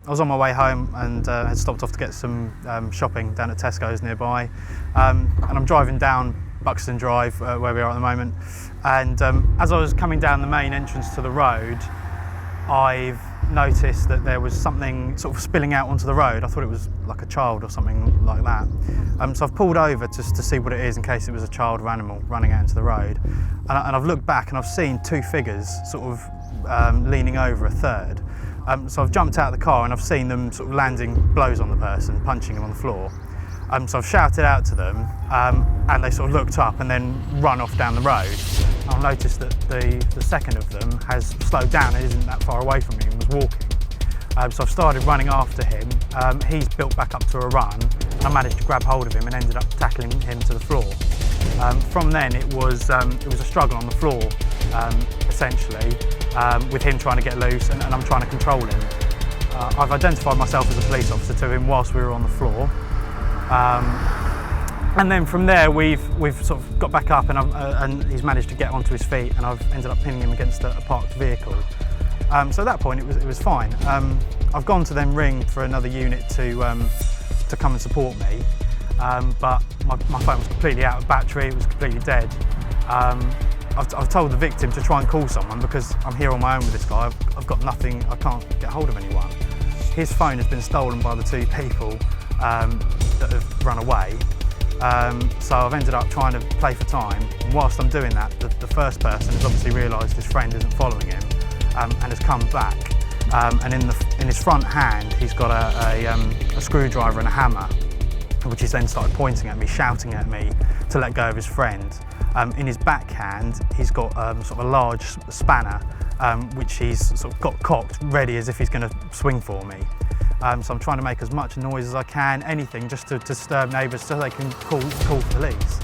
I was on my way home and had stopped off to get some shopping down at Tesco's nearby, and I'm driving down Buxton Drive, where we are at the moment, and as I was coming down the main entrance to the road, I've noticed that there was something sort of spilling out onto the road. I thought it was like a child or something like that. So I've pulled over just to see what it is in case it was a child or animal running out into the road. And I've looked back and I've seen two figures sort of leaning over a third. So I've jumped out of the car and I've seen them sort of landing blows on the person, punching him on the floor. So I've shouted out to them and they sort of looked up and then run off down the road. I've noticed that the second of them has slowed down and isn't that far away from me and was walking. So I've started running after him. He's built back up to a run and I managed to grab hold of him and ended up tackling him to the floor. From then it was a struggle on the floor, essentially, with him trying to get loose and I'm trying to control him. I've identified myself as a police officer to him whilst we were on the floor. And then from there we've sort of got back up and he's managed to get onto his feet and I've ended up pinning him against a parked vehicle. So at that point it was fine. I've gone to then ring for another unit to come and support me, but my phone was completely out of battery, it was completely dead. I've told the victim to try and call someone because I'm here on my own with this guy. I've got nothing, I can't get hold of anyone. His phone has been stolen by the two people that have run away. So I've ended up trying to play for time. And whilst I'm doing that, the first person has obviously realised his friend isn't following him and has come back. And in his front hand, he's got a screwdriver and a hammer, which he's then started pointing at me, shouting at me to let go of his friend. In his back hand, he's got sort of a large spanner, which he's sort of got cocked, ready as if he's going to swing for me. So I'm trying to make as much noise as I can, anything just to disturb neighbours so they can call police.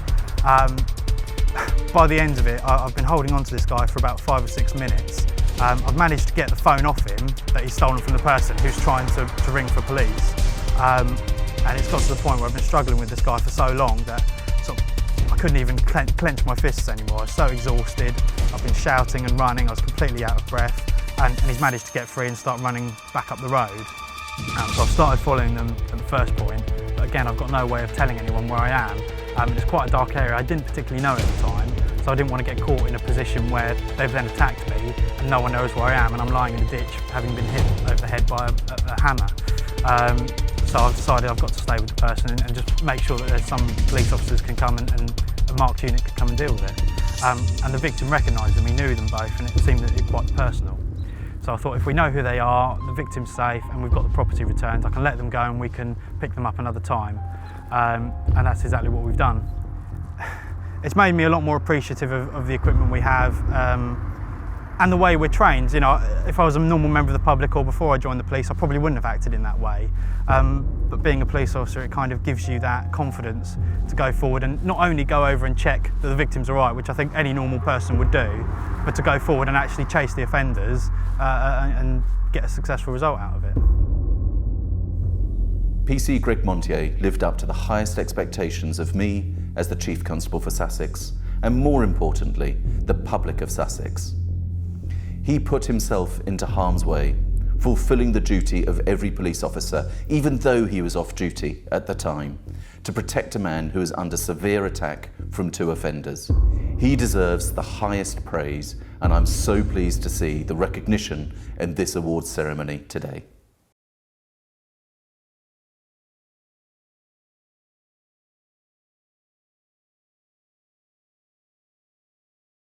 By the end of it, I've been holding on to this guy for about 5 or 6 minutes. I've managed to get the phone off him that he's stolen from the person who's trying to ring for police. And it's got to the point where I've been struggling with this guy for so long that sort of, I couldn't even clench my fists anymore. I was so exhausted. I've been shouting and running, I was completely out of breath. And he's managed to get free and start running back up the road. So I've started following them at the first point, but again I've got no way of telling anyone where I am. It's quite a dark area, I didn't particularly know at the time, so I didn't want to get caught in a position where they've then attacked me and no one knows where I am and I'm lying in a ditch having been hit over the head by a hammer. So I've decided I've got to stay with the person and just make sure that there's some police officers can come and a marked unit can come and deal with it. And the victim recognised them, he knew them both and it seemed that it was quite personal. So I thought if we know who they are, the victim's safe and we've got the property returned, I can let them go and we can pick them up another time. And that's exactly what we've done. It's made me a lot more appreciative of the equipment we have and the way we're trained. You know, if I was a normal member of the public or before I joined the police, I probably wouldn't have acted in that way. But being a police officer, it kind of gives you that confidence to go forward and not only go over and check that the victim's all right, which I think any normal person would do, but to go forward and actually chase the offenders and get a successful result out of it. PC Greg Montier lived up to the highest expectations of me as the Chief Constable for Sussex, and more importantly, the public of Sussex. He put himself into harm's way, fulfilling the duty of every police officer, even though he was off duty at the time, to protect a man who is under severe attack from two offenders. He deserves the highest praise, and I'm so pleased to see the recognition in this awards ceremony today.